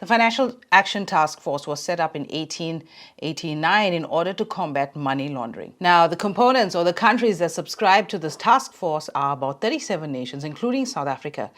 Financial Action Task Force was set up in 1889 in order to combat money laundering. Now, the components or the countries that subscribe to this task force are about 37 nations, including South Africa.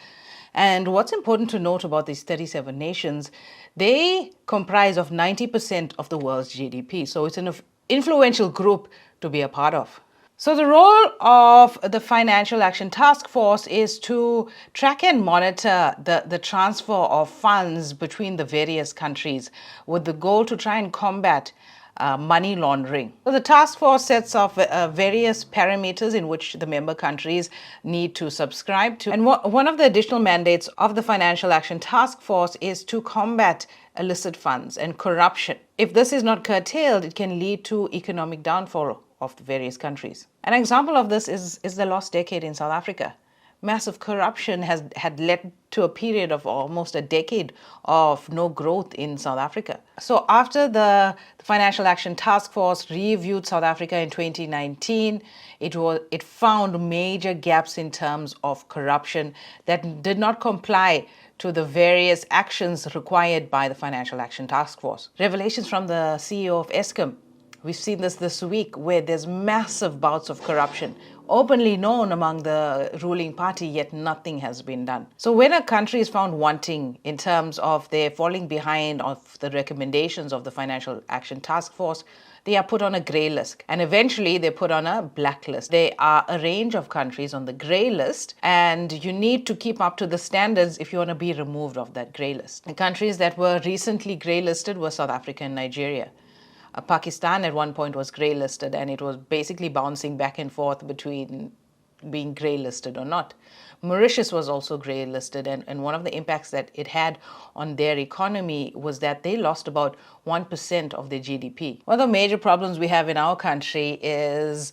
And what's important to note about these 37 nations, they comprise of 90% of the world's GDP. So it's an influential group to be a part of. So the role of the Financial Action Task Force is to track and monitor the transfer of funds between the various countries with the goal to try and combat money laundering. So the task force sets off various parameters in which the member countries need to subscribe to. And one of the additional mandates of the Financial Action Task Force is to combat illicit funds and corruption. If this is not curtailed, it can lead to economic downfall of the various countries. An example of this is the lost decade in South Africa. Massive corruption had led to a period of almost a decade of no growth in South Africa. So after the Financial Action Task Force reviewed South Africa in 2019, it found major gaps in terms of corruption that did not comply to the various actions required by the Financial Action Task Force. Revelations from the CEO of Eskom. We've seen this week where there's massive bouts of corruption, openly known among the ruling party, yet nothing has been done. So when a country is found wanting in terms of their falling behind of the recommendations of the Financial Action Task Force, they are put on a grey list and eventually they're put on a blacklist. There are a range of countries on the grey list and you need to keep up to the standards if you want to be removed of that grey list. The countries that were recently grey listed were South Africa and Nigeria. Pakistan at one point was grey listed and it was basically bouncing back and forth between being grey listed or not. Mauritius was also grey listed and one of the impacts that it had on their economy was that they lost about 1% of their GDP. One of the major problems we have in our country is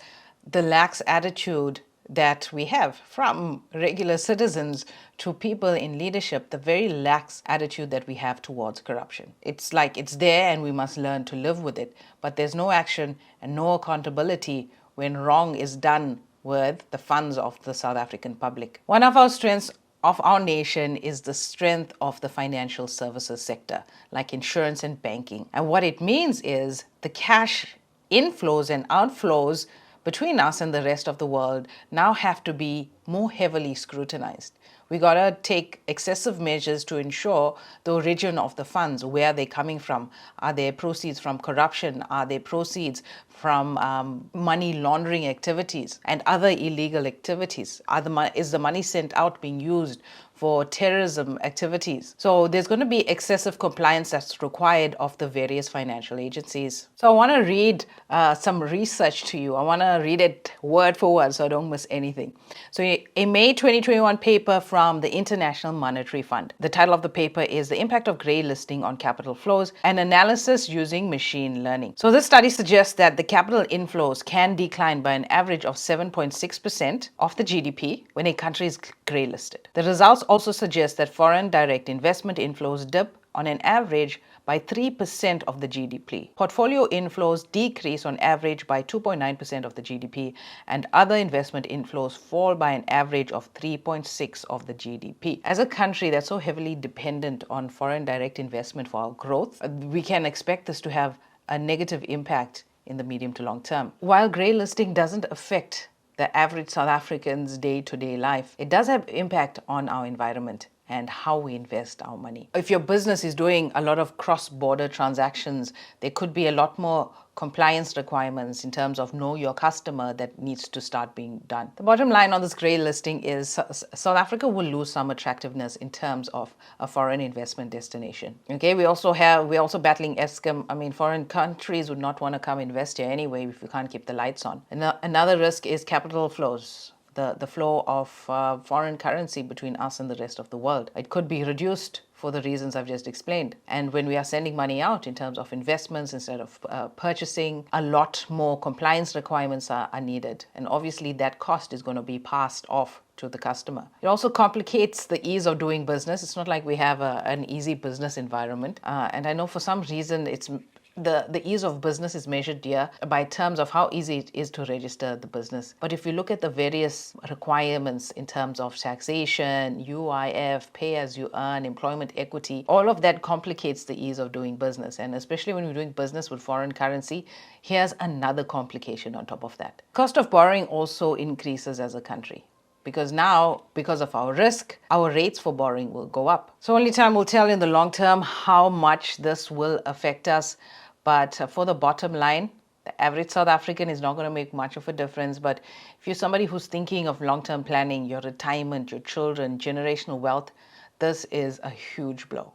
the lax attitude that we have from regular citizens to people in leadership, the very lax attitude that we have towards corruption. It's like it's there and we must learn to live with it, but there's no action and no accountability when wrong is done with the funds of the South African public. One of our strengths of our nation is the strength of the financial services sector, like insurance and banking. And what it means is the cash inflows and outflows between us and the rest of the world now have to be more heavily scrutinized. We got to take excessive measures to ensure the origin of the funds, where they're coming from. Are there proceeds from corruption? Are there proceeds from money laundering activities and other illegal activities? Is the money sent out being used for terrorism activities? So there's going to be excessive compliance that's required of the various financial agencies. So I want to read some research to you. I want to read it word for word so I don't miss anything. So a May 2021 paper from the International Monetary Fund. The title of the paper is The Impact of Grey Listing on Capital Flows, an Analysis Using Machine Learning. So this study suggests that the capital inflows can decline by an average of 7.6% of the GDP when a country is grey listed. The results also suggest that foreign direct investment inflows dip on an average by 3% of the GDP. Portfolio inflows decrease on average by 2.9% of the GDP, and other investment inflows fall by an average of 3.6% of the GDP. As a country that's so heavily dependent on foreign direct investment for our growth, we can expect this to have a negative impact in the medium to long term. While grey listing doesn't affect the average South African's day-to-day life, it does have impact on our environment and how we invest our money. If your business is doing a lot of cross-border transactions, there could be a lot more compliance requirements in terms of know your customer that needs to start being done. The bottom line on this grey listing is South Africa will lose some attractiveness in terms of a foreign investment destination. Okay, we're also battling Eskom. I mean, foreign countries would not want to come invest here anyway if we can't keep the lights on. Another risk is capital flows. The flow of foreign currency between us and the rest of the world. It could be reduced for the reasons I've just explained. And when we are sending money out in terms of investments instead of purchasing, a lot more compliance requirements are needed. And obviously that cost is going to be passed off to the customer. It also complicates the ease of doing business. It's not like we have an easy business environment. And I know for some reason it's the ease of business is measured here by terms of how easy it is to register the business. But if you look at the various requirements in terms of taxation, UIF, pay as you earn, employment equity, all of that complicates the ease of doing business. And especially when you're doing business with foreign currency, here's another complication on top of that. Cost of borrowing also increases as a country, because now, because of our risk, our rates for borrowing will go up. So only time will tell in the long term how much this will affect us. But for the bottom line, the average South African is not going to make much of a difference. But if you're somebody who's thinking of long-term planning, your retirement, your children, generational wealth, this is a huge blow.